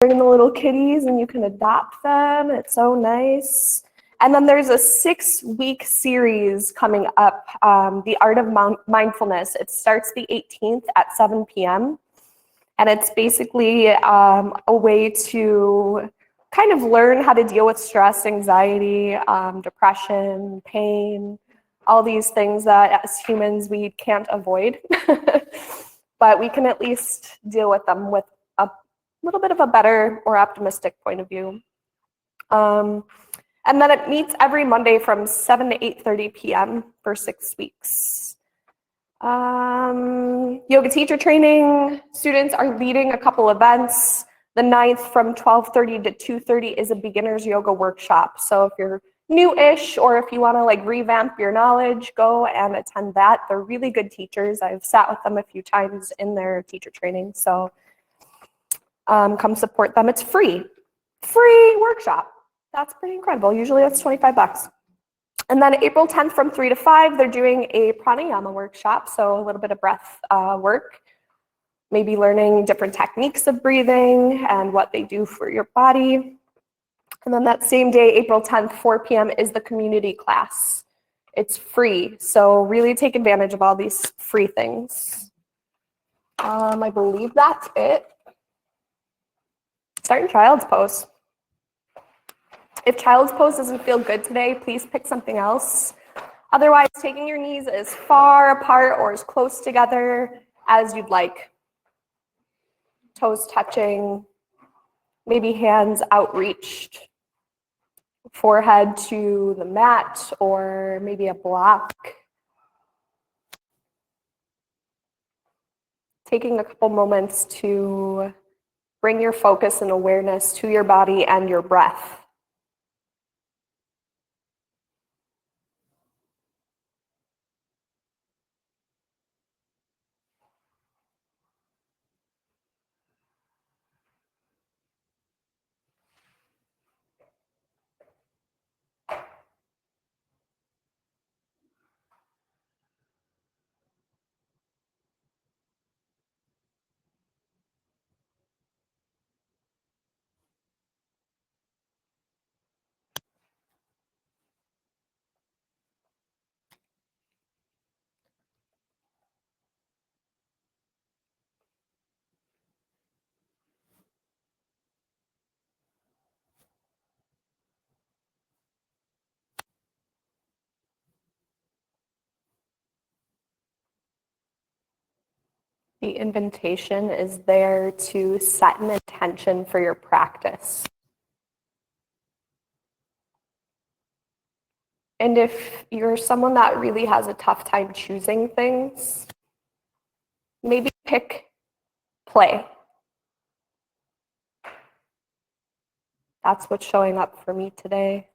bring the little kitties and you can adopt them. It's so nice. And then there's a 6-week series coming up, The Art of Mindfulness. It starts the 18th at 7 p.m. And it's basically a way to kind of learn how to deal with stress, anxiety, depression, pain, all these things that as humans we can't avoid. But we can at least deal with them with a little bit of a better or optimistic point of view. And then it meets every Monday from 7 to 8:30 p.m. for 6 weeks. Yoga teacher training, students are leading a couple events. The 9th from 12:30 to 2:30 is a beginner's yoga workshop. So if you're new-ish or if you want to like revamp your knowledge, go and attend that. They're really good teachers. I've sat with them a few times in their teacher training. So come support them. It's free workshop. That's pretty incredible. Usually that's $25. And then April 10th from 3 to 5, they're doing a pranayama workshop. So a little bit of breath work, maybe learning different techniques of breathing and what they do for your body. And then that same day, April 10th, 4 p.m. is the community class. It's free. So really take advantage of all these free things. I believe that's it. Start in child's pose. If child's pose doesn't feel good today, please pick something else. Otherwise, taking your knees as far apart or as close together as you'd like. Toes touching, maybe hands outreached, forehead to the mat or maybe a block. Taking a couple moments to bring your focus and awareness to your body and your breath. The invitation is there to set an intention for your practice. And if you're someone that really has a tough time choosing things, maybe pick play. That's what's showing up for me today.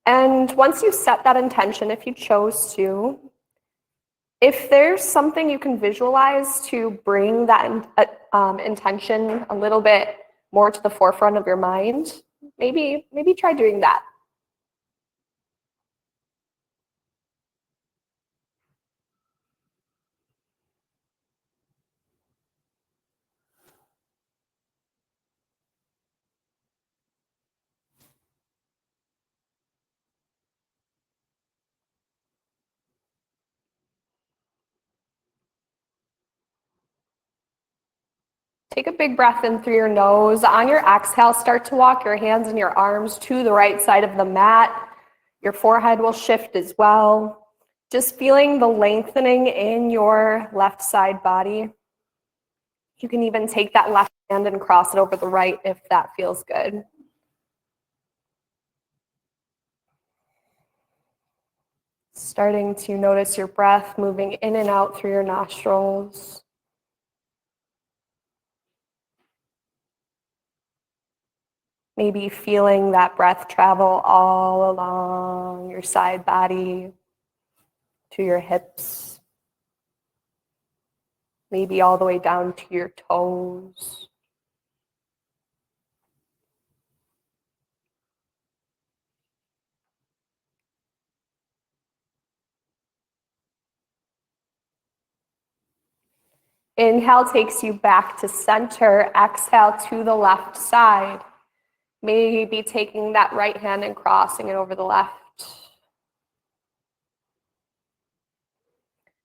And once you set that intention, if you chose to, if there's something you can visualize to bring that intention a little bit more to the forefront of your mind, maybe try doing that. Take a big breath in through your nose. On your exhale, start to walk your hands and your arms to the right side of the mat. Your forehead will shift as well. Just feeling the lengthening in your left side body. You can even take that left hand and cross it over the right if that feels good. Starting to notice your breath moving in and out through your nostrils. Maybe feeling that breath travel all along your side body to your hips. Maybe all the way down to your toes. Inhale takes you back to center. Exhale to the left side. Maybe taking that right hand and crossing it over the left.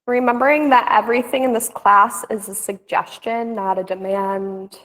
Remembering that everything in this class is a suggestion, not a demand.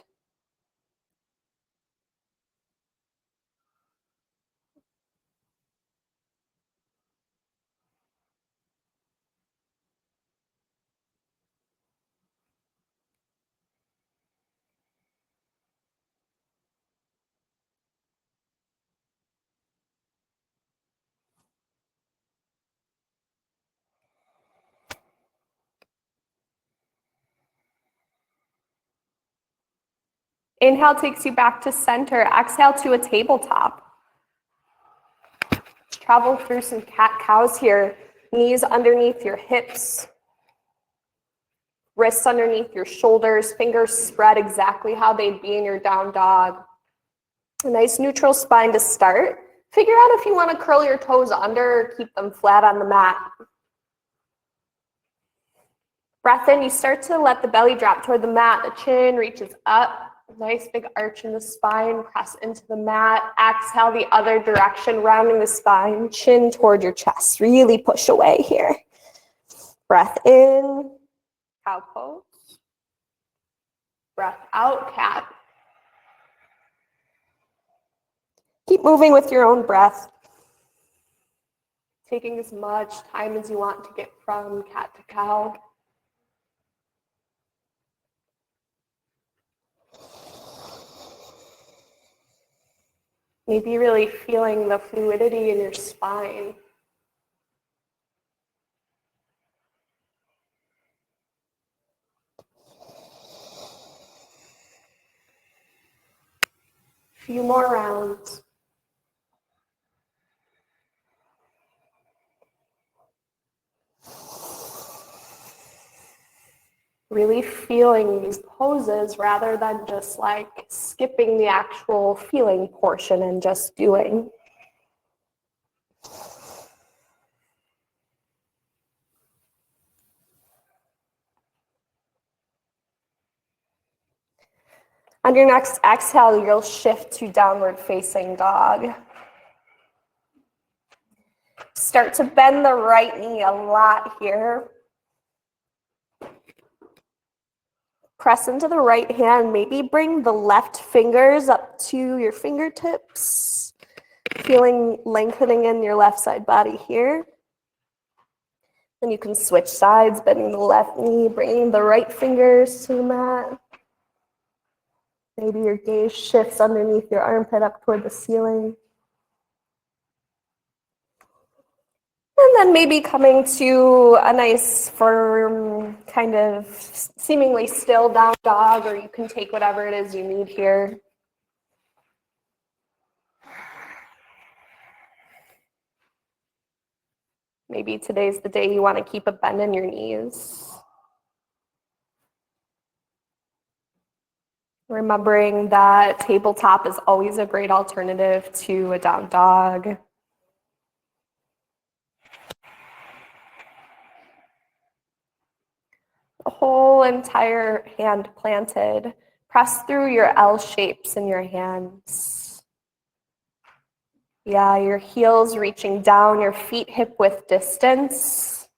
Inhale takes you back to center. Exhale to a tabletop. Travel through some cat-cows here. Knees underneath your hips. Wrists underneath your shoulders. Fingers spread exactly how they'd be in your down dog. A nice neutral spine to start. Figure out if you want to curl your toes under or keep them flat on the mat. Breath in, you start to let the belly drop toward the mat. The chin reaches up. Nice big arch in the spine. Press into the mat. Exhale the other direction, rounding the spine. Chin toward your chest. Really push away here. Breath in. Cow pose. Breath out, cat. Keep moving with your own breath. Taking as much time as you want to get from cat to cow. Maybe really feeling the fluidity in your spine. Few more rounds. Really feeling these poses rather than just like skipping the actual feeling portion and just doing. On your next exhale, you'll shift to downward facing dog. Start to bend the right knee a lot here. Press into the right hand. Maybe bring the left fingers up to your fingertips. Feeling lengthening in your left side body here. Then you can switch sides, bending the left knee, bringing the right fingers to the mat. Maybe your gaze shifts underneath your armpit up toward the ceiling. And then maybe coming to a nice, firm, kind of seemingly still down dog, or you can take whatever it is you need here. Maybe today's the day you want to keep a bend in your knees. Remembering that tabletop is always a great alternative to a down dog. The whole entire hand planted. Press through your L shapes in your hands. Yeah, your heels reaching down, your feet hip width distance.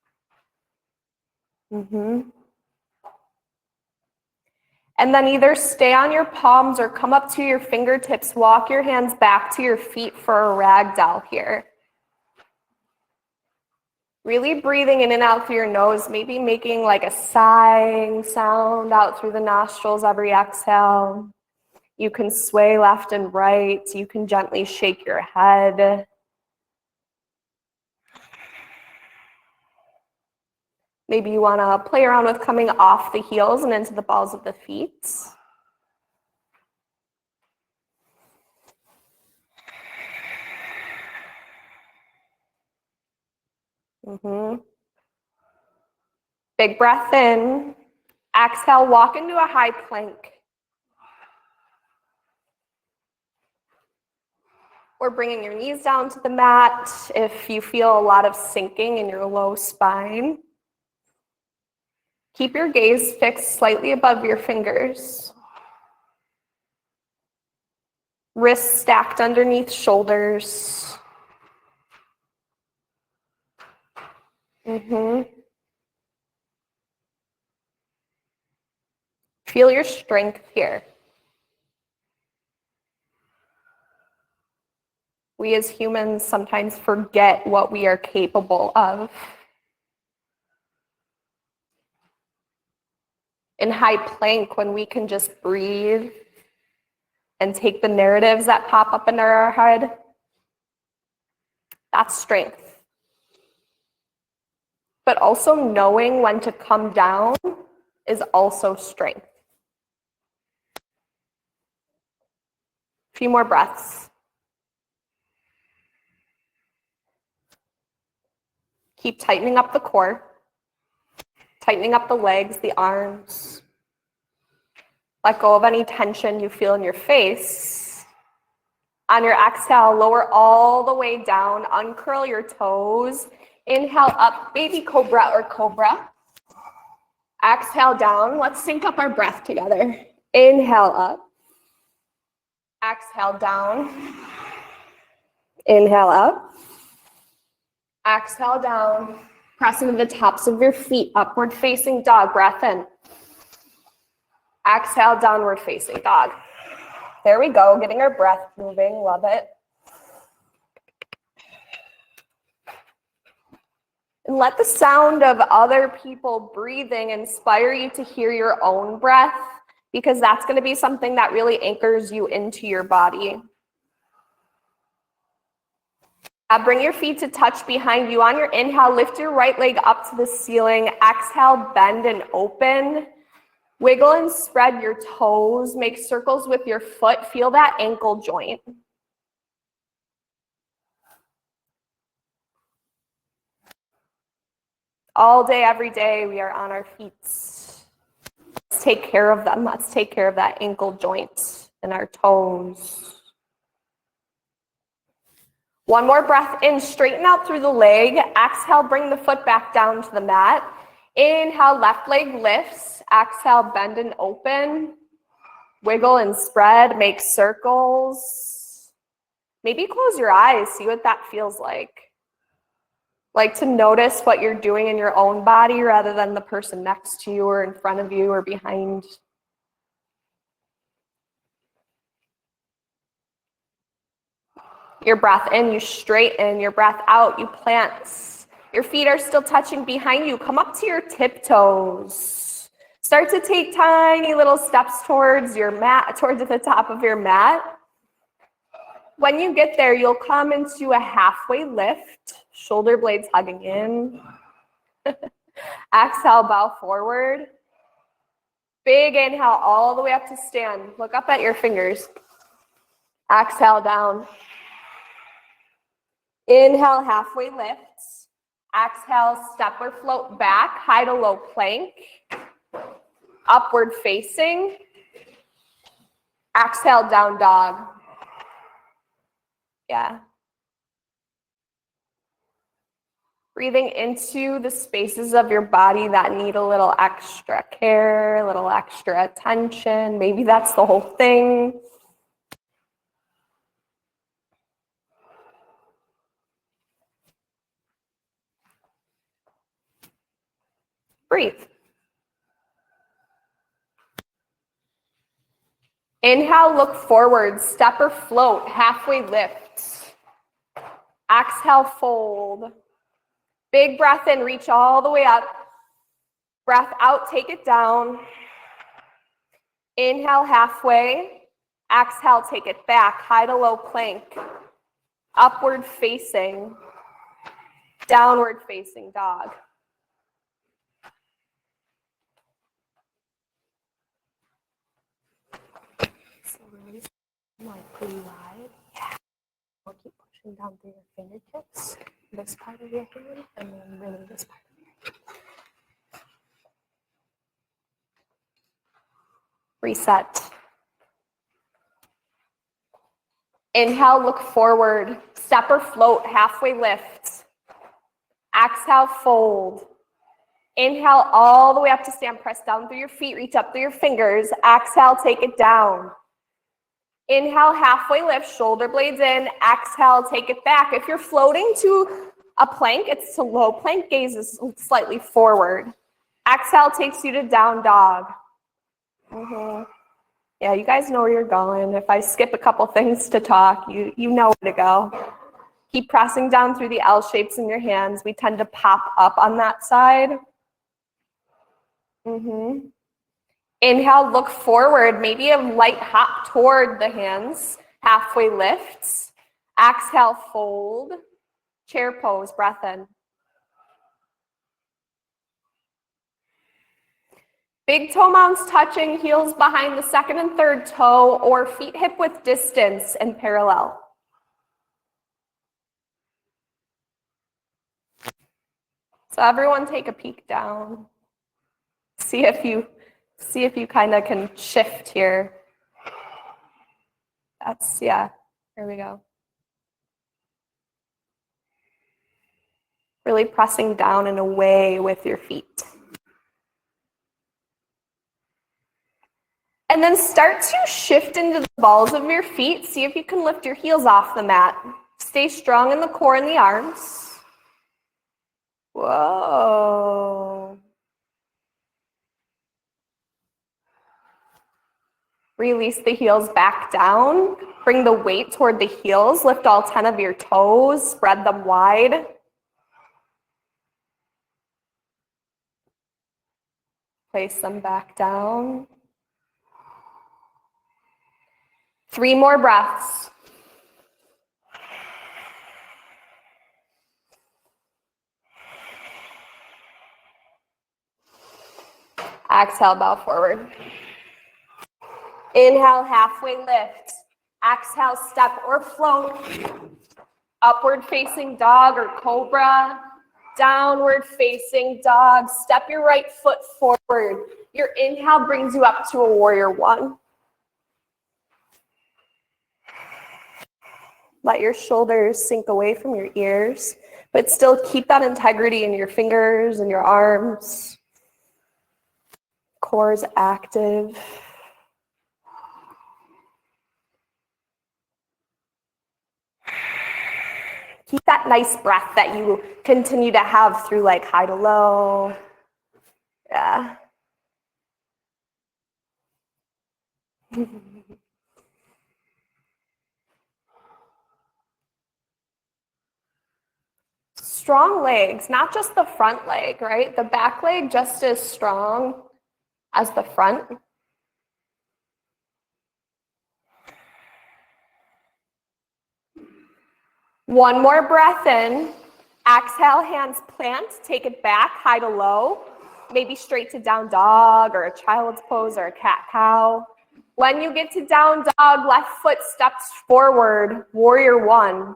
And then either stay on your palms or come up to your fingertips. Walk your hands back to your feet for a ragdoll here. Really breathing in and out through your nose, maybe making like a sighing sound out through the nostrils every exhale. You can sway left and right. You can gently shake your head. Maybe you want to play around with coming off the heels and into the balls of the feet. Big breath in. Exhale, walk into a high plank. Or bringing your knees down to the mat if you feel a lot of sinking in your low spine. Keep your gaze fixed slightly above your fingers. Wrists stacked underneath shoulders. Feel your strength here. We as humans sometimes forget what we are capable of. In high plank, when we can just breathe and take the narratives that pop up in our head, that's strength. But also knowing when to come down is also strength. A few more breaths. Keep tightening up the core, tightening up the legs, the arms. Let go of any tension you feel in your face. On your exhale, lower all the way down, uncurl your toes. Inhale up, baby cobra or cobra. Exhale down. Let's sync up our breath together. Inhale up. Exhale down. Inhale up. Exhale down. Press into the tops of your feet, upward facing dog. Breath in. Exhale, downward facing dog. There we go, getting our breath moving. Love it. And let the sound of other people breathing inspire you to hear your own breath, because that's going to be something that really anchors you into your body. Bring your feet to touch behind you. On your inhale, lift your right leg up to the ceiling. Exhale, bend and open. Wiggle and spread your toes. Make circles with your foot. Feel that ankle joint. All day, every day, we are on our feet. Let's take care of them. Let's take care of that ankle joint and our toes. One more breath in, straighten out through the leg. Exhale, bring the foot back down to the mat. Inhale, left leg lifts. Exhale, bend and open. Wiggle and spread, make circles. Maybe close your eyes, see what that feels like. Like to notice what you're doing in your own body rather than the person next to you or in front of you or behind. Your breath in, you straighten. Your breath out, you plant. Your feet are still touching behind you. Come up to your tiptoes. Start to take tiny little steps towards your mat, towards the top of your mat. When you get there, you'll come into a halfway lift, shoulder blades hugging in. Exhale, bow forward. Big inhale all the way up to stand. Look up at your fingers. Exhale down. Inhale, halfway lift. Exhale, step or float back, high to low plank. Upward facing. Exhale, down dog. Yeah. Breathing into the spaces of your body that need a little extra care, a little extra attention. Maybe that's the whole thing. Breathe. Inhale, look forward, step or float, halfway lift. Exhale, fold. Big breath in, reach all the way up. Breath out, take it down. Inhale, halfway. Exhale, take it back, high to low plank. Upward facing. Downward facing dog. So release like pretty wide. Yeah. We'll keep pushing down through your fingertips, this part of your hand, and then really this part of your hand. Reset. Inhale, look forward. Step or float, halfway lift. Exhale, fold. Inhale all the way up to stand. Press down through your feet. Reach up through your fingers. Exhale, take it down. Inhale, halfway lift, shoulder blades in. Exhale, take it back. If you're floating to a plank, it's to low plank. Gaze is slightly forward. Exhale takes you to down dog. Yeah, you guys know where you're going. If I skip a couple things to talk, you know where to go. Keep pressing down through the L shapes in your hands. We tend to pop up on that side. Inhale, look forward, maybe a light hop toward the hands. Halfway lifts. Exhale, fold. Chair pose, breath in. Big toe mounts touching, heels behind the second and third toe, or feet hip width distance and parallel. So everyone take a peek down. See if you kind of can shift here. Yeah, here we go. Really pressing down and away with your feet. And then start to shift into the balls of your feet. See if you can lift your heels off the mat. Stay strong in the core and the arms. Whoa. Release the heels back down. Bring the weight toward the heels. Lift all 10 of your toes. Spread them wide. Place them back down. 3 more breaths. Exhale, bow forward. Inhale, halfway lift. Exhale, step or float. Upward facing dog or cobra. Downward facing dog. Step your right foot forward. Your inhale brings you up to a warrior one. Let your shoulders sink away from your ears, but still keep that integrity in your fingers and your arms. Core is active. Keep that nice breath that you continue to have through like high to low. Yeah. Strong legs, not just the front leg, right? The back leg just as strong as the front. One more breath in. Exhale, hands plant, take it back, high to low. Maybe straight to down dog or a child's pose or a cat-cow. When you get to down dog, left foot steps forward, warrior one.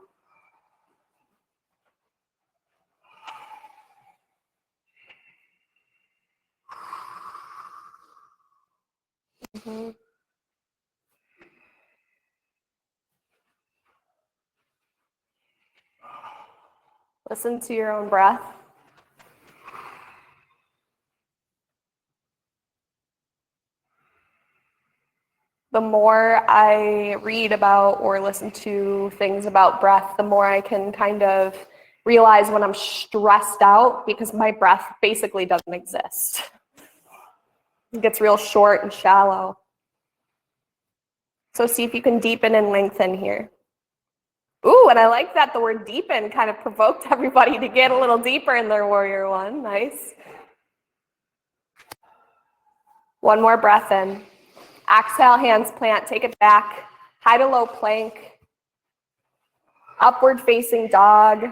Listen to your own breath. The more I read about or listen to things about breath, the more I can kind of realize when I'm stressed out because my breath basically doesn't exist. It gets real short and shallow. So see if you can deepen and lengthen here. Ooh, and I like that the word deepen kind of provoked everybody to get a little deeper in their warrior one. Nice. One more breath in. Exhale, hands plant, take it back. High to low plank. Upward facing dog.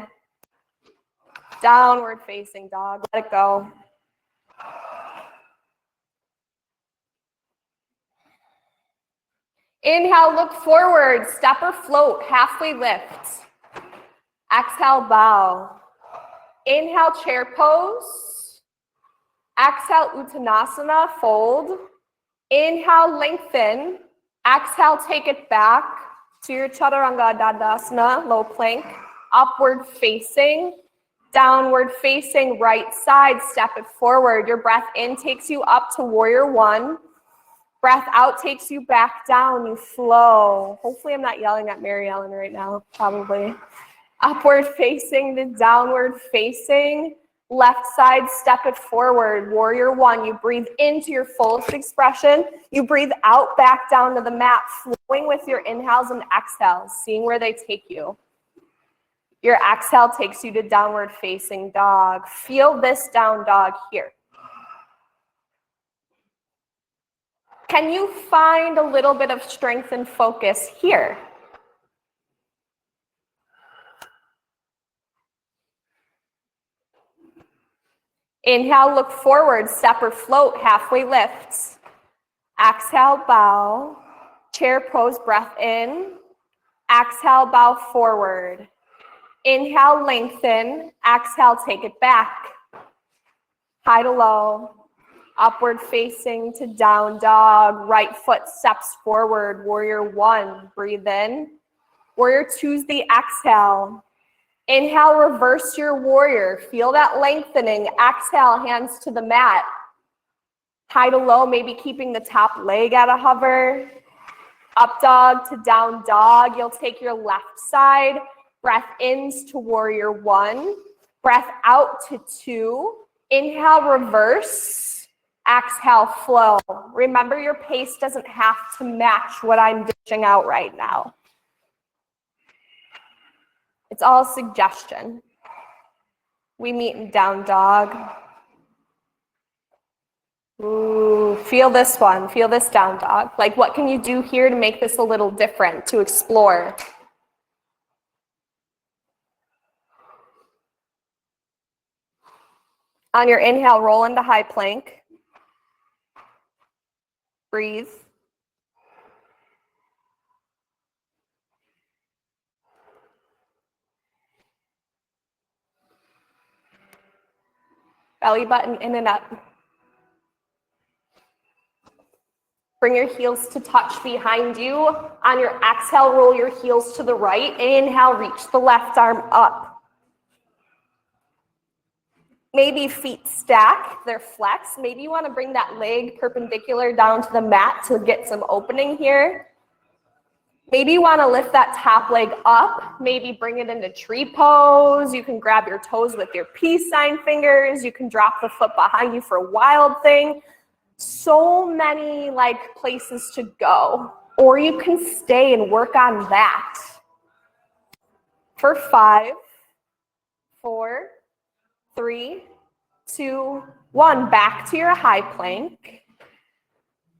Downward facing dog. Let it go. Inhale, look forward, step or float, halfway lift. Exhale, bow. Inhale, chair pose. Exhale, Uttanasana, fold. Inhale, lengthen. Exhale, take it back to your Chaturanga Dandasana, low plank. Upward facing. Downward facing right side, step it forward. Your breath in takes you up to warrior one. Breath out takes you back down, you flow. Hopefully I'm not yelling at Mary Ellen right now, probably. Upward facing to downward facing. Left side, step it forward, warrior one. You breathe into your fullest expression. You breathe out back down to the mat, flowing with your inhales and exhales, seeing where they take you. Your exhale takes you to downward facing dog. Feel this down dog here. Can you find a little bit of strength and focus here? Inhale, look forward, step or float, halfway lifts. Exhale, bow. Chair pose, breath in. Exhale, bow forward. Inhale, lengthen. Exhale, take it back. High to low. Upward facing to down dog. Right foot steps forward. Warrior one, breathe in. Warrior two's the exhale. Inhale, reverse your warrior. Feel that lengthening. Exhale, hands to the mat. High to low, maybe keeping the top leg at a hover. Up dog to down dog. You'll take your left side. Breath ins to warrior one. Breath out to two. Inhale, reverse. Exhale, flow. Remember, your pace doesn't have to match what I'm dishing out right now. It's all suggestion. We meet in down dog. Ooh, feel this one. Feel this down dog. Like, what can you do here to make this a little different, to explore? On your inhale, roll into high plank. Breathe. Belly button in and up. Bring your heels to touch behind you. On your exhale, roll your heels to the right. Inhale, reach the left arm up. Maybe feet stack, they're flexed. Maybe you want to bring that leg perpendicular down to the mat to get some opening here. Maybe you want to lift that top leg up. Maybe bring it into tree pose. You can grab your toes with your peace sign fingers. You can drop the foot behind you for a wild thing. So many places to go. Or you can stay and work on that. For 5, 4, 3, 2, 1. Back to your high plank.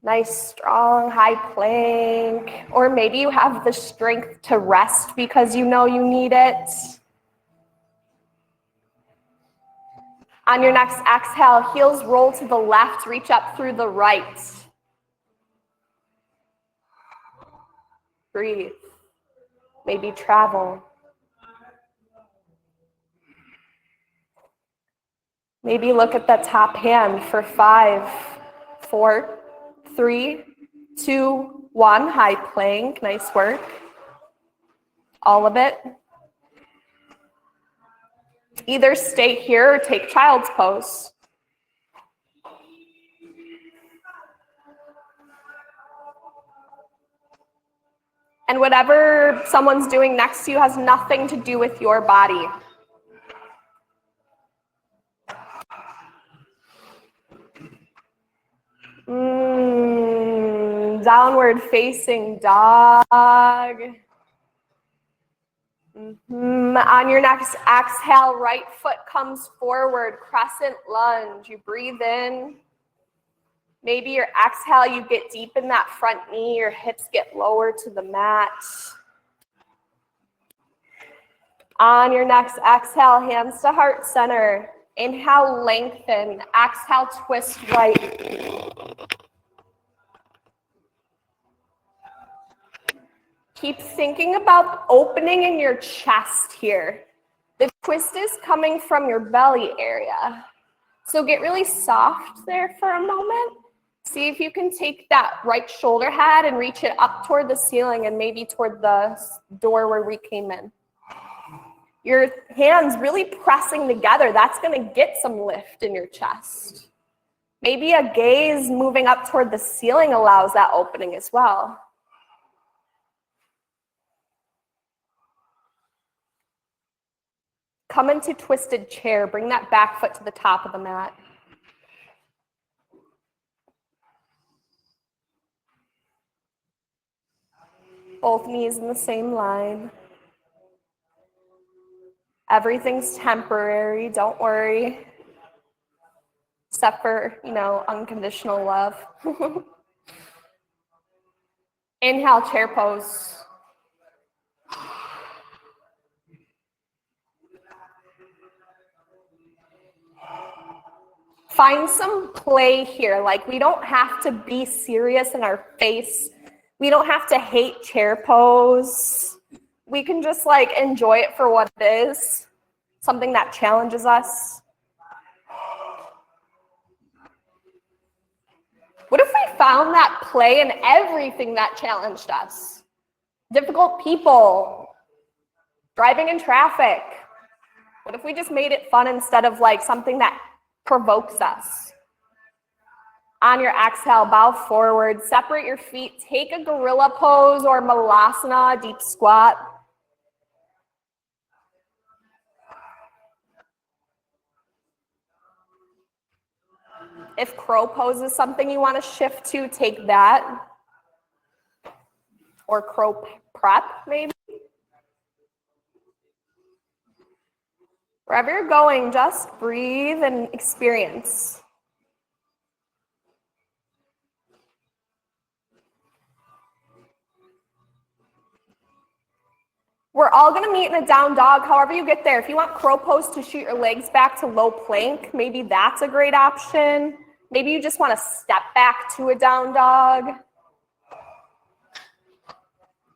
Nice, strong, high plank. Or maybe you have the strength to rest because you know you need it. On your next exhale, heels roll to the left, reach up through the right. Breathe. Maybe travel. Maybe look at that top hand for 5, 4, 3, 2, 1. High plank. Nice work. All of it. Either stay here or take child's pose. And whatever someone's doing next to you has nothing to do with your body. Downward facing dog. On your next exhale, right foot comes forward, crescent lunge. You breathe in. Maybe your exhale, you get deep in that front knee, your hips get lower to the mat. On your next exhale, hands to heart center. Inhale, lengthen. Exhale, twist right. Keep thinking about opening in your chest here. The twist is coming from your belly area. So get really soft there for a moment. See if you can take that right shoulder head and reach it up toward the ceiling and maybe toward the door where we came in. Your hands really pressing together, that's going to get some lift in your chest. Maybe a gaze moving up toward the ceiling allows that opening as well. Come into twisted chair. Bring that back foot to the top of the mat. Both knees in the same line. Everything's temporary, don't worry. Except for, unconditional love. Inhale, chair pose. Find some play here. Like, we don't have to be serious in our face. We don't have to hate chair pose. We can just enjoy it for what it is, something that challenges us. What if we found that play in everything that challenged us? Difficult people, driving in traffic. What if we just made it fun instead of something that provokes us? On your exhale, bow forward, separate your feet, take a gorilla pose or malasana, deep squat. If crow pose is something you want to shift to, take that. Or crow prep, maybe. Wherever you're going, just breathe and experience. We're all going to meet in a down dog, however you get there. If you want crow pose to shoot your legs back to low plank, maybe that's a great option. Maybe you just want to step back to a down dog.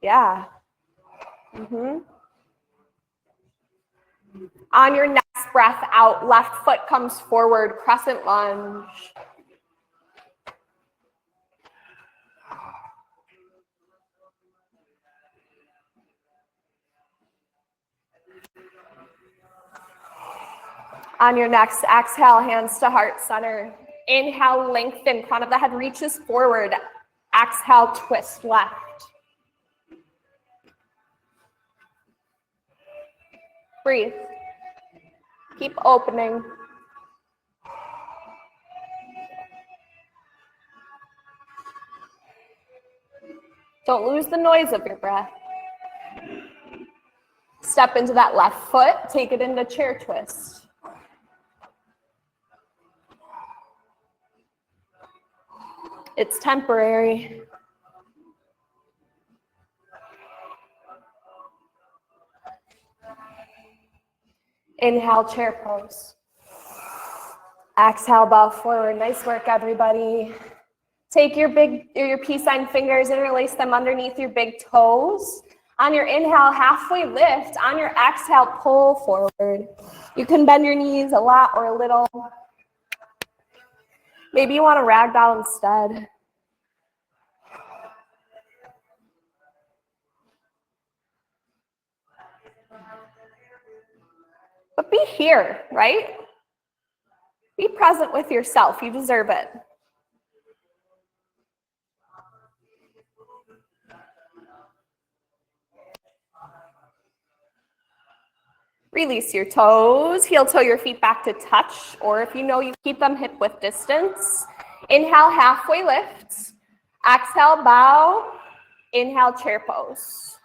Yeah. On your next breath out, left foot comes forward, crescent lunge. On your next exhale, hands to heart center. Inhale, lengthen, crown of the head reaches forward. Exhale, twist left. Breathe. Keep opening. Don't lose the noise of your breath. Step into that left foot, take it into chair twist. It's temporary. Inhale, chair pose. Exhale, bow forward. Nice work, everybody. Take your peace sign fingers, interlace them underneath your big toes. On your inhale, halfway lift. On your exhale, pull forward. You can bend your knees a lot or a little. Maybe you want to ragdoll instead. But be here, right? Be present with yourself. You deserve it. Release your toes, heel toe your feet back to touch, or if you keep them hip width distance. Inhale, halfway lift. Exhale, bow. Inhale, chair pose.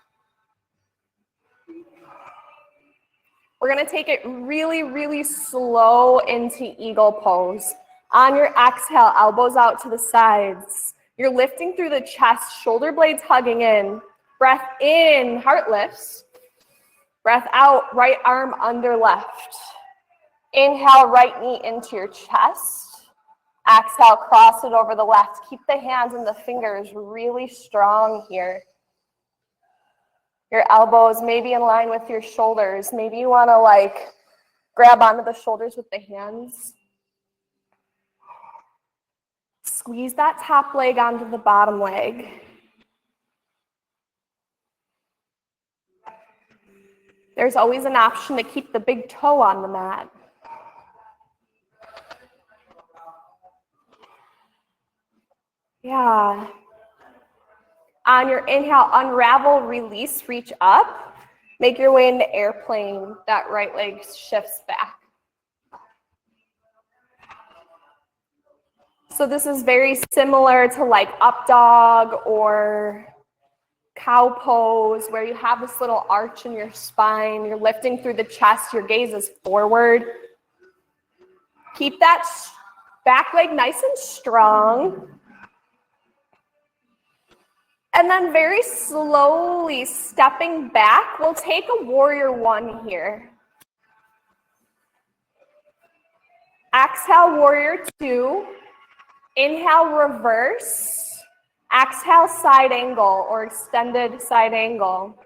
We're gonna take it really, really slow into eagle pose. On your exhale, elbows out to the sides. You're lifting through the chest, shoulder blades hugging in. Breath in, heart lifts. Breath out, right arm under left. Inhale, right knee into your chest. Exhale, cross it over the left. Keep the hands and the fingers really strong here. Your elbows maybe in line with your shoulders. Maybe you want to grab onto the shoulders with the hands. Squeeze that top leg onto the bottom leg. There's always an option to keep the big toe on the mat. Yeah. On your inhale, unravel, release, reach up. Make your way into airplane. That right leg shifts back. So this is very similar to like up dog or cow pose, where you have this little arch in your spine. You're lifting through the chest. Your gaze is forward. Keep that back leg nice and strong. And then very slowly stepping back, we'll take a warrior one here. Exhale, warrior two. Inhale, reverse. Exhale, side angle or extended side angle.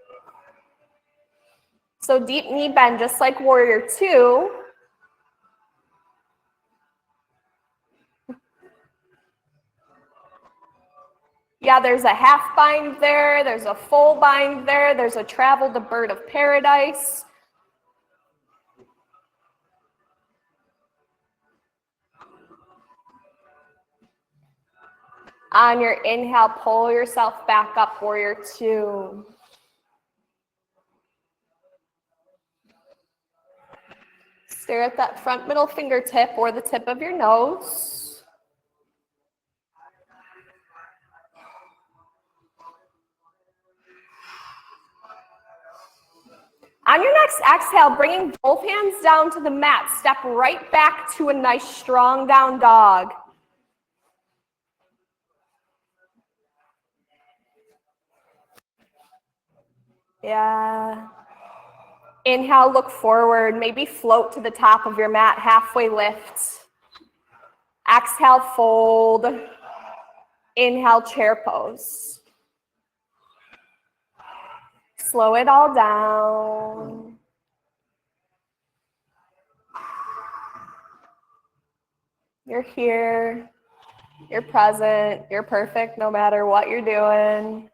So deep knee bend, just like warrior two. Yeah, there's a half bind there. There's a full bind there. There's a travel to bird of paradise. On your inhale, pull yourself back up, warrior two. Stare at that front middle fingertip or the tip of your nose. On your next exhale, bringing both hands down to the mat, step right back to a nice strong down dog. Yeah. Inhale, look forward, maybe float to the top of your mat, halfway lift. Exhale, fold. Inhale, chair pose. Slow it all down. You're here. You're present. You're perfect no matter what you're doing.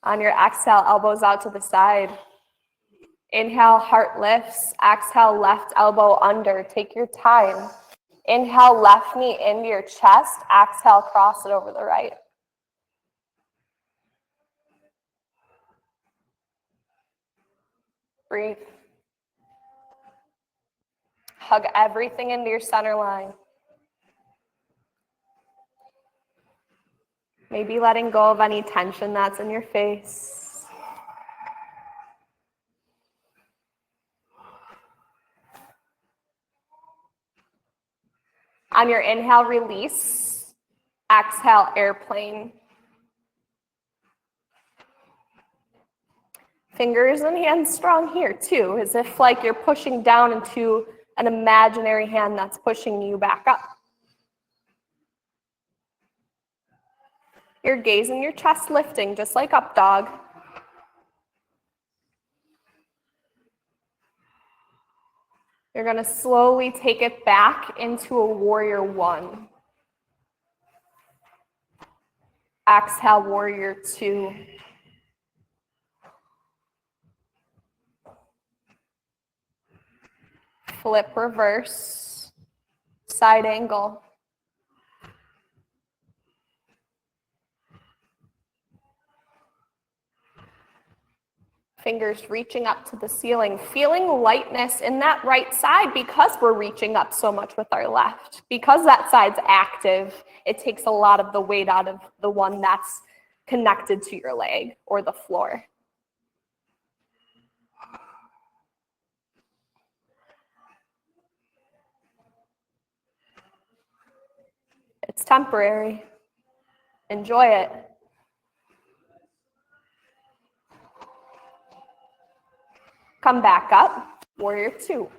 On your exhale, elbows out to the side. Inhale, heart lifts. Exhale, left elbow under. Take your time. Inhale, left knee into your chest. Exhale, cross it over the right. Breathe. Hug everything into your center line. Maybe letting go of any tension that's in your face. On your inhale, release. Exhale, airplane. Fingers and hands strong here too, as if like you're pushing down into an imaginary hand that's pushing you back up. Your gaze and your chest lifting, just like up dog. You're going to slowly take it back into a warrior one. Exhale, warrior two. Flip, reverse, side angle. Fingers reaching up to the ceiling, feeling lightness in that right side because we're reaching up so much with our left. Because that side's active, it takes a lot of the weight out of the one that's connected to your leg or the floor. It's temporary. Enjoy it. Come back up, warrior two.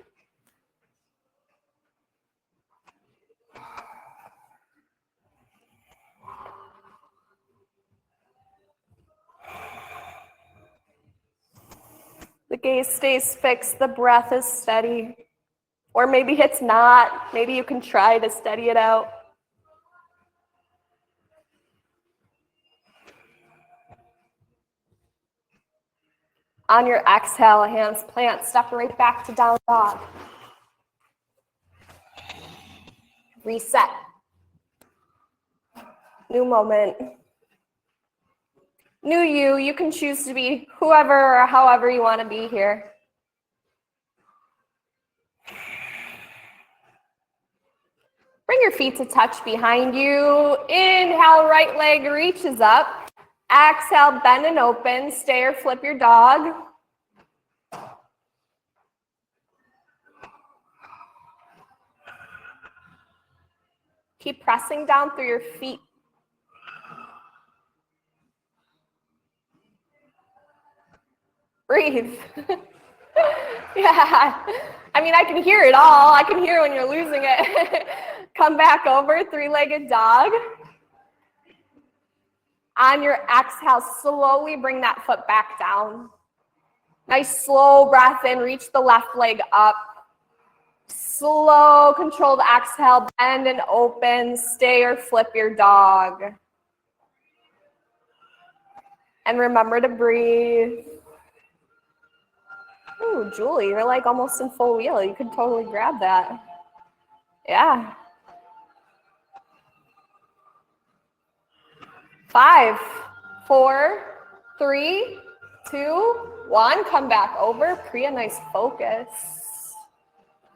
The gaze stays fixed, the breath is steady. Or maybe it's not. Maybe you can try to steady it out. On your exhale, hands plant, step right back to down dog. Reset. New moment. New you. You can choose to be whoever or however you want to be here. Bring your feet to touch behind you. Inhale, right leg reaches up. Exhale, bend and open. Stay or flip your dog. Keep pressing down through your feet. Breathe. Yeah. I mean, I can hear it all. I can hear when you're losing it. Come back over, three-legged dog. On your exhale, slowly bring that foot back down. Nice slow breath in, reach the left leg up. Slow, controlled exhale, bend and open, stay or flip your dog. And remember to breathe. Ooh, Julie, you're like almost in full wheel. You could totally grab that. Yeah. 5, 4, 3, 2, 1. Come back over. Priya, nice focus.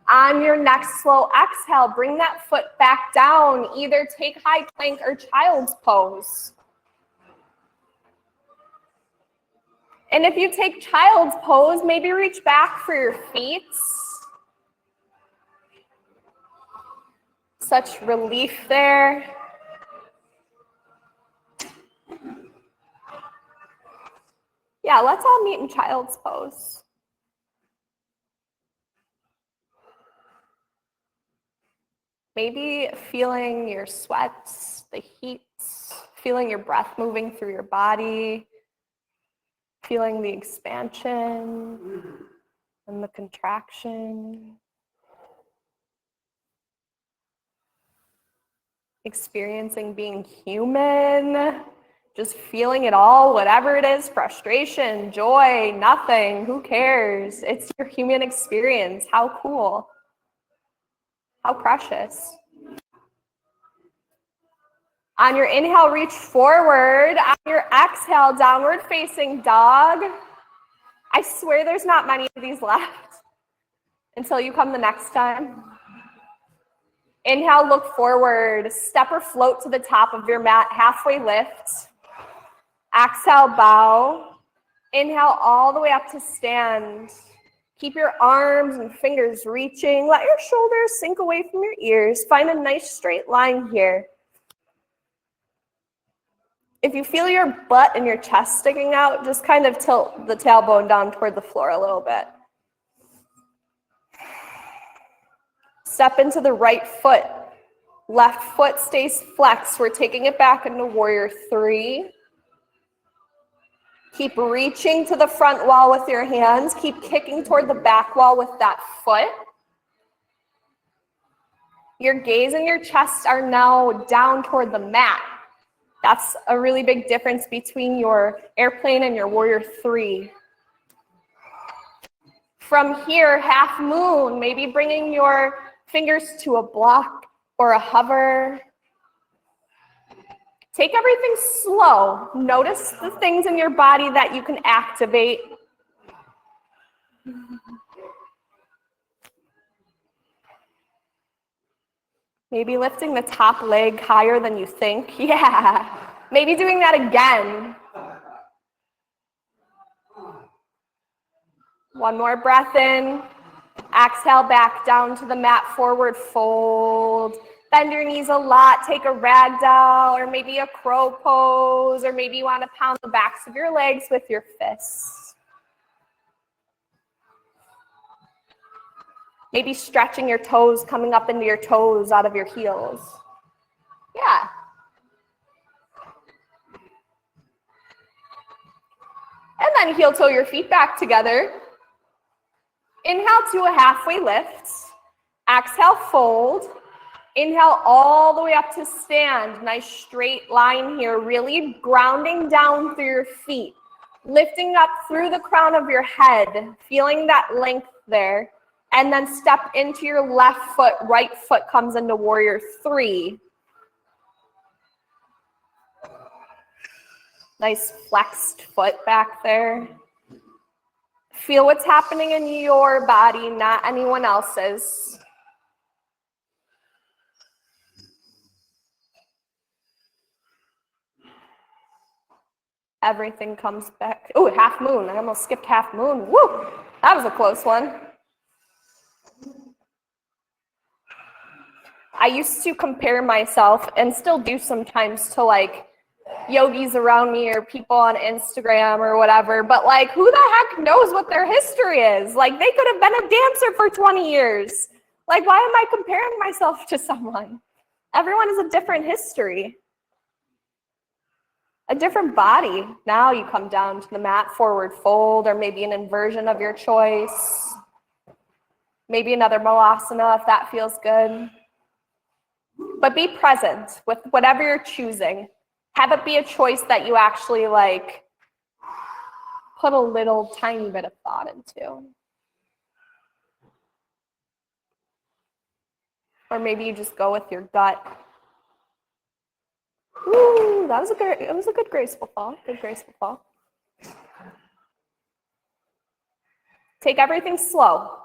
On your next slow exhale, bring that foot back down. Either take high plank or child's pose. And if you take child's pose, maybe reach back for your feet. Such relief there. Yeah, let's all meet in child's pose. Maybe feeling your sweats, the heat, feeling your breath moving through your body, feeling the expansion and the contraction. Experiencing being human, just feeling it all, whatever it is, frustration, joy, nothing, who cares? It's your human experience. How cool. How precious. On your inhale, reach forward. On your exhale, downward facing dog. I swear there's not many of these left until you come the next time. Inhale, look forward. Step or float to the top of your mat, halfway lift. Exhale, bow. Inhale all the way up to stand. Keep your arms and fingers reaching. Let your shoulders sink away from your ears. Find a nice straight line here. If you feel your butt and your chest sticking out, just kind of tilt the tailbone down toward the floor a little bit. Step into the right foot. Left foot stays flexed. We're taking it back into warrior 3. Keep reaching to the front wall with your hands. Keep kicking toward the back wall with that foot. Your gaze and your chest are now down toward the mat. That's a really big difference between your airplane and your warrior 3. From here, half moon, maybe bringing your fingers to a block or a hover. Take everything slow. Notice the things in your body that you can activate. Maybe lifting the top leg higher than you think. Yeah. Maybe doing that again. One more breath in. Exhale back down to the mat, forward fold. Bend your knees a lot. Take a ragdoll or maybe a crow pose, or maybe you want to pound the backs of your legs with your fists. Maybe stretching your toes, coming up into your toes out of your heels. Yeah. And then heel toe your feet back together. Inhale to a halfway lift. Exhale, fold. Inhale all the way up to stand. Nice straight line here, really grounding down through your feet. Lifting up through the crown of your head, feeling that length there, and then step into your left foot, right foot comes into warrior 3. Nice flexed foot back there. Feel what's happening in your body, not anyone else's. Everything comes back. Oh, half moon. I almost skipped half moon. Woo! That was a close one. I used to compare myself, and still do sometimes, to like yogis around me or people on Instagram or whatever, but like, who the heck knows what their history is? Like, they could have been a dancer for 20 years. Like, why am I comparing myself to someone? Everyone has a different history, a different body. Now you come down to the mat, forward fold, or maybe an inversion of your choice. Maybe another malasana if that feels good. But be present with whatever you're choosing. Have it be a choice that you actually like put a little tiny bit of thought into. Or maybe you just go with your gut. Ooh, that was a good graceful fall. Good graceful fall. Take everything slow.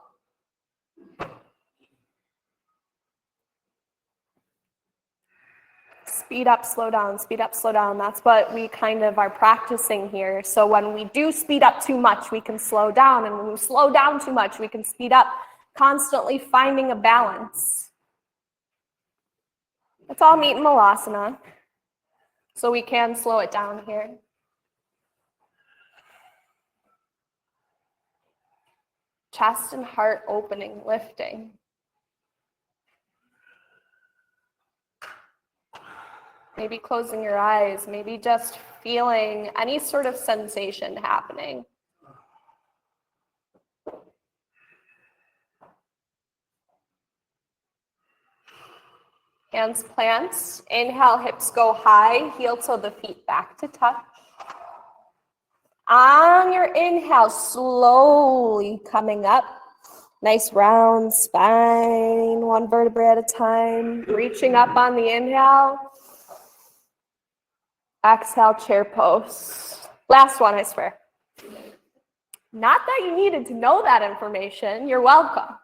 Speed up, slow down, speed up, slow down. That's what we kind of are practicing here. So when we do speed up too much, we can slow down. And when we slow down too much, we can speed up, constantly finding a balance. It's all meat and malasana. So we can slow it down here. Chest and heart opening, lifting. Maybe closing your eyes, maybe just feeling any sort of sensation happening. Hands plant. Inhale, hips go high, heel toe the feet back to touch. On your inhale, slowly coming up. Nice round spine, one vertebrae at a time. Reaching up on the inhale. Exhale, chair pose. Last one, I swear. Not that you needed to know that information. You're welcome.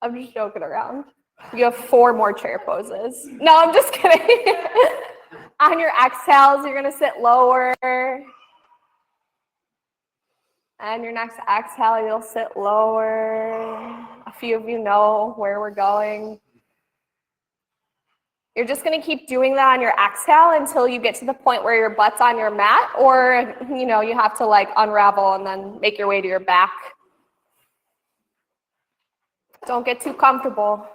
I'm just joking around. You have 4 more chair poses. No, I'm just kidding. On your exhales, you're going to sit lower. And your next exhale, you'll sit lower. A few of you know where we're going. You're just going to keep doing that on your exhale until you get to the point where your butt's on your mat, or you have to like unravel and then make your way to your back. Don't get too comfortable.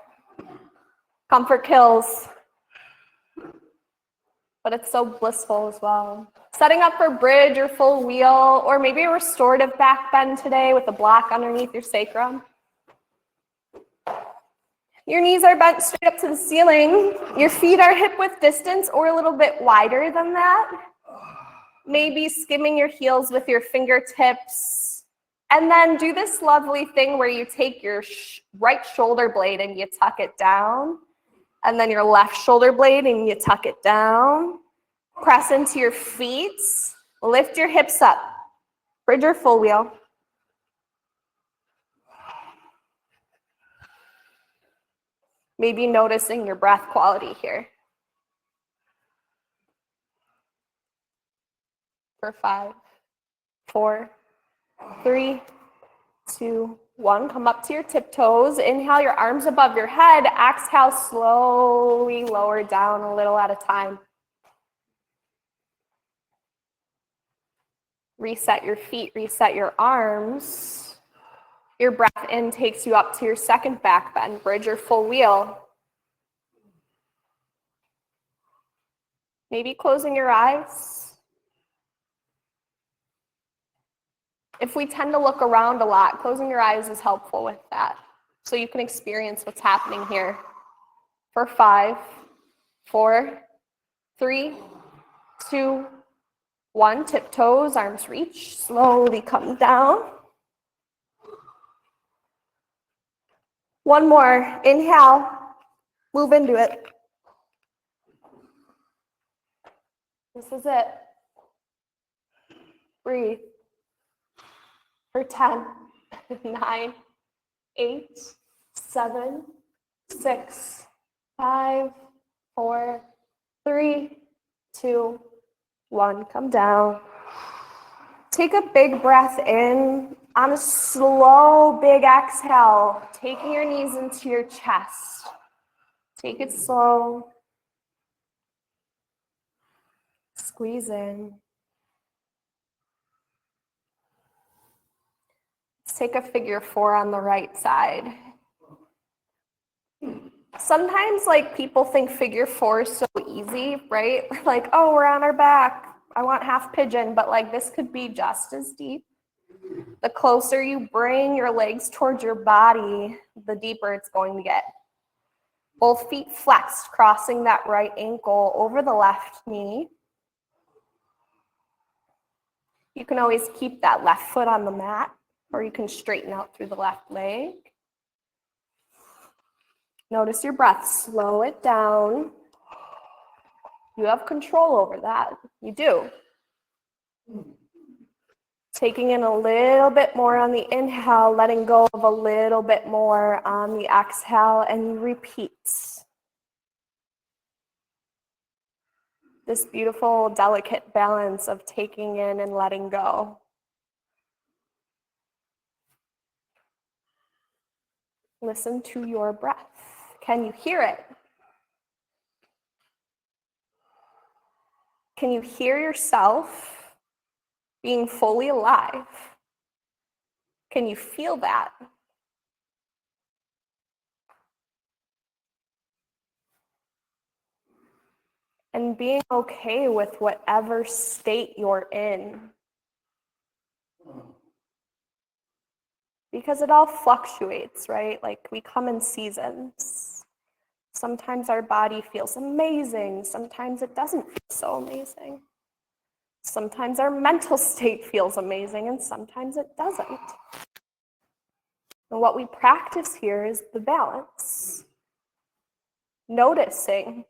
Comfort kills. But it's so blissful as well. Setting up for bridge or full wheel, or maybe a restorative back bend today with a block underneath your sacrum. Your knees are bent straight up to the ceiling. Your feet are hip-width distance or a little bit wider than that. Maybe skimming your heels with your fingertips. And then do this lovely thing where you take your right shoulder blade and you tuck it down. And then your left shoulder blade and you tuck it down. Press into your feet. Lift your hips up. Bridge or full wheel. Maybe noticing your breath quality here. For 5, 4, 3, 2, 1. Come up to your tiptoes. Inhale your arms above your head. Exhale, slowly lower down a little at a time. Reset your feet, reset your arms. Your breath in takes you up to your second back bend, bridge or full wheel. Maybe closing your eyes. If we tend to look around a lot, closing your eyes is helpful with that. So you can experience what's happening here. For 5, 4, 3, 2, 1. Tiptoes, arms reach. Slowly come down. One more. Inhale. Move into it. This is it. Breathe. For 10, 9, 8, 7, 6, 5, 4, 3, 2, 1. Come down. Take a big breath in. On a slow, big exhale, taking your knees into your chest. Take it slow. Squeeze in. Let's take a figure 4 on the right side. Sometimes people think figure 4 is so easy, right? Like, oh, we're on our back. I want half pigeon, but this could be just as deep. The closer you bring your legs towards your body, the deeper it's going to get. Both feet flexed, crossing that right ankle over the left knee. You can always keep that left foot on the mat, or you can straighten out through the left leg. Notice your breath. Slow it down. You have control over that. You do. Taking in a little bit more on the inhale, letting go of a little bit more on the exhale, and repeat. This beautiful, delicate balance of taking in and letting go. Listen to your breath. Can you hear it? Can you hear yourself being fully alive? Can you feel that? And being okay with whatever state you're in. Because it all fluctuates, right? We come in seasons. Sometimes our body feels amazing. Sometimes it doesn't feel so amazing. Sometimes our mental state feels amazing, and sometimes it doesn't. And what we practice here is the balance. Noticing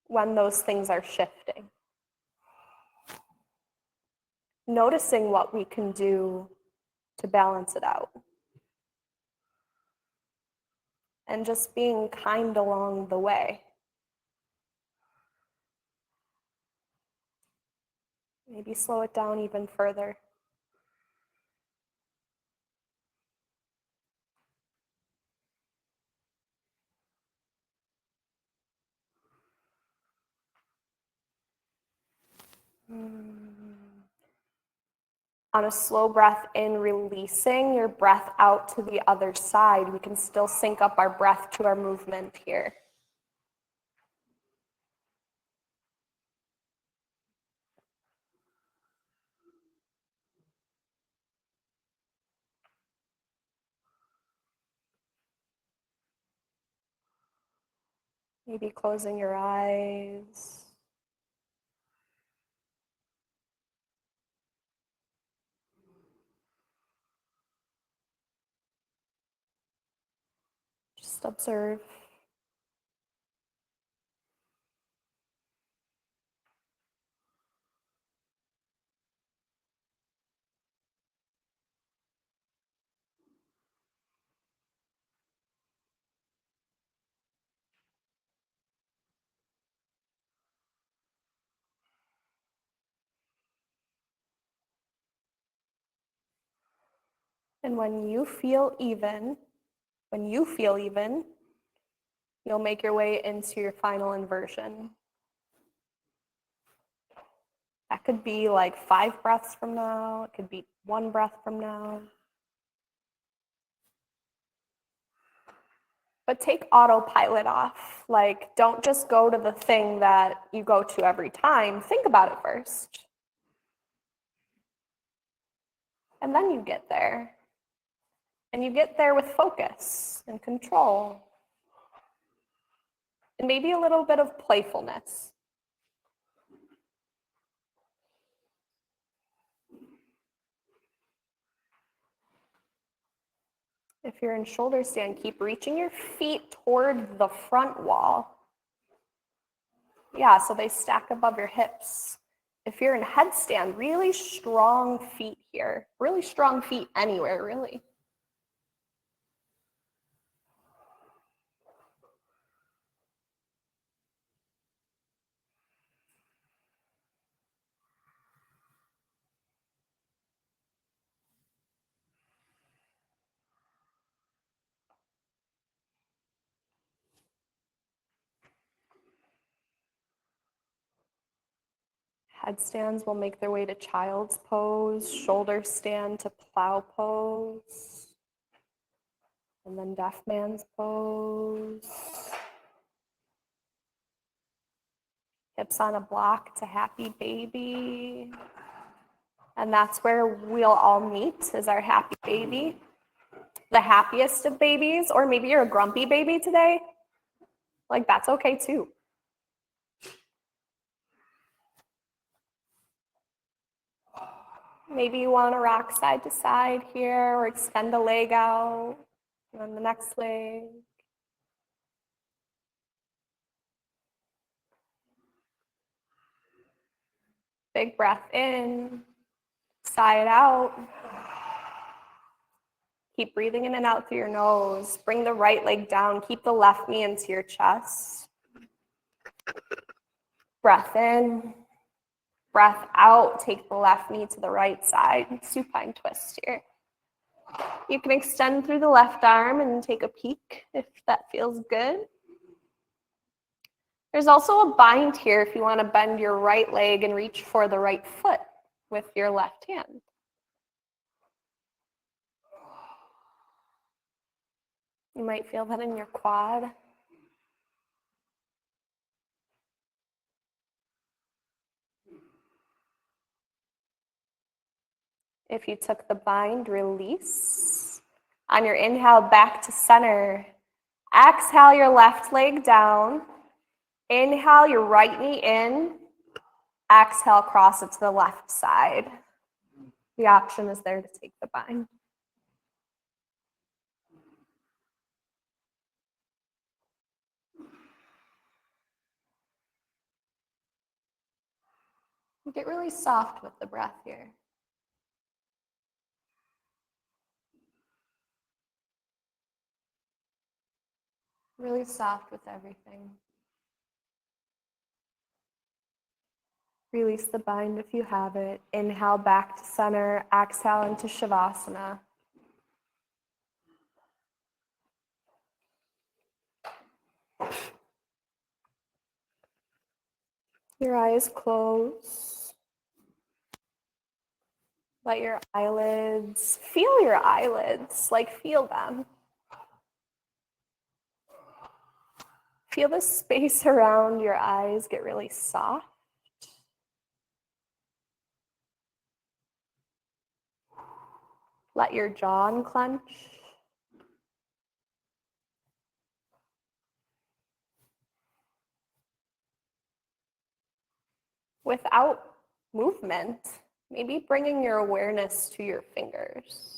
when those things are shifting. Noticing what we can do to balance it out. And just being kind along the way. Maybe slow it down even further. On a slow breath in, releasing your breath out to the other side. We can still sync up our breath to our movement here. Maybe closing your eyes. Just observe. And when you feel even, you'll make your way into your final inversion. That could be 5 breaths from now. It could be 1 breath from now. But take autopilot off. Don't just go to the thing that you go to every time. Think about it first. And then you get there. And you get there with focus and control. And maybe a little bit of playfulness. If you're in shoulder stand, keep reaching your feet toward the front wall. Yeah, so they stack above your hips. If you're in headstand, really strong feet here. Really strong feet anywhere, really. Headstands will make their way to child's pose, shoulder stand to plow pose, and then deaf man's pose. Hips on a block to happy baby. And that's where we'll all meet, is our happy baby. The happiest of babies, or maybe you're a grumpy baby today. Like, that's okay too. Maybe you want to rock side to side here, or extend a leg out, and then the next leg. Big breath in, sigh it out. Keep breathing in and out through your nose. Bring the right leg down. Keep the left knee into your chest. Breath in, breath out. Take the left knee to the right side. Supine twist here. You can extend through the left arm and take a peek if that feels good. There's also a bind here if you want to bend your right leg and reach for the right foot with your left hand. You might feel that in your quad. If you took the bind, release. On your inhale, back to center. Exhale your left leg down. Inhale your right knee in. Exhale, cross it to the left side. The option is there to take the bind. Get really soft with the breath here. Really soft with everything. Release the bind if you have it. Inhale back to center. Exhale into Shavasana. Your eyes close. Let your eyelids, feel your eyelids, like feel them. Feel the space around your eyes get really soft. Let your jaw unclench. Without movement, maybe bringing your awareness to your fingers.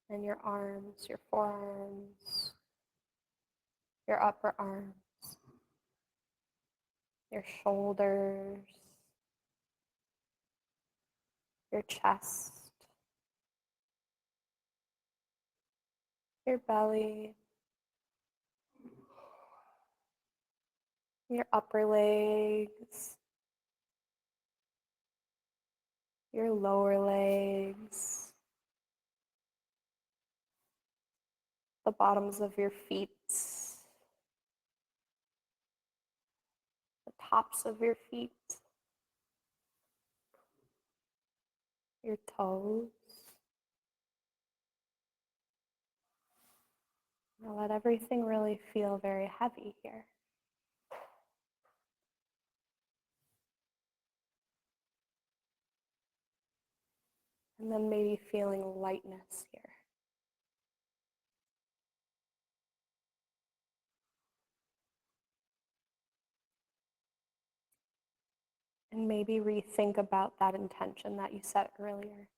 And your arms, your forearms, your upper arms, your shoulders, your chest, your belly, your upper legs, your lower legs, the bottoms of your feet, the tops of your feet, your toes. Now let everything really feel very heavy here. And then maybe feeling lightness here. And maybe rethink about that intention that you set earlier.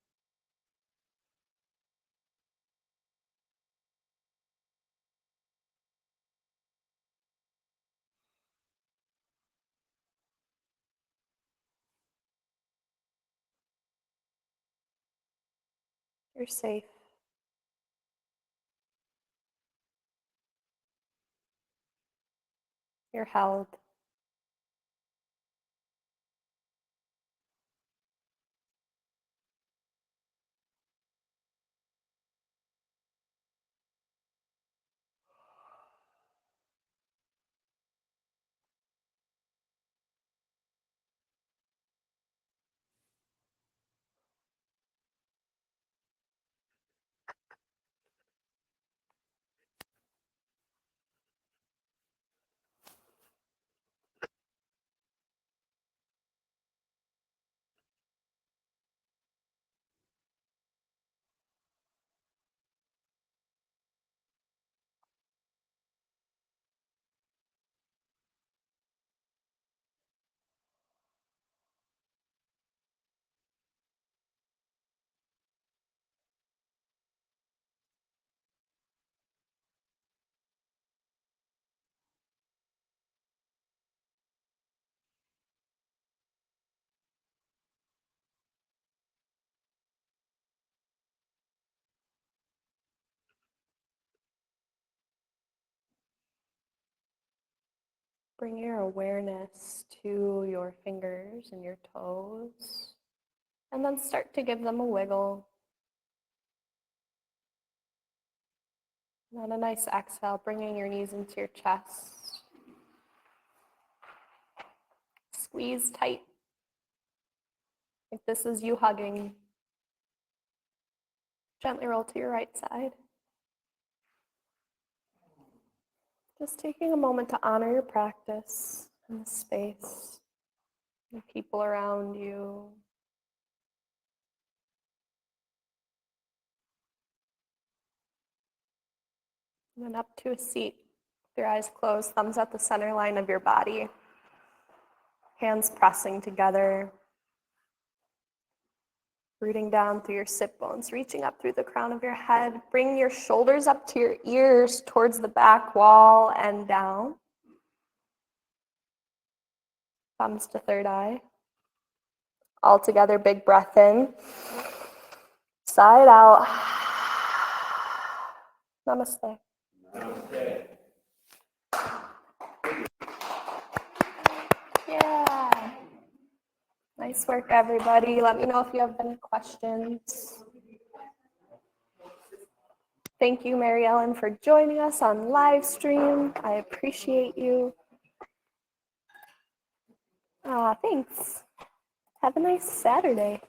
You're safe. You're held. Bring your awareness to your fingers and your toes, and then start to give them a wiggle. And then a nice exhale, bringing your knees into your chest. Squeeze tight. If this is you hugging, gently roll to your right side. Just taking a moment to honor your practice and the space, the people around you. And then up to a seat, with your eyes closed, thumbs at the center line of your body, hands pressing together, rooting down through your sit bones, reaching up through the crown of your head. Bring your shoulders up to your ears, towards the back wall and down. Thumbs to third eye. All together, big breath in. Side out. Namaste. Namaste. Yeah. Nice work, everybody. Let me know if you have any questions. Thank you, Mary Ellen, for joining us on live stream. I appreciate you. Thanks. Have a nice Saturday.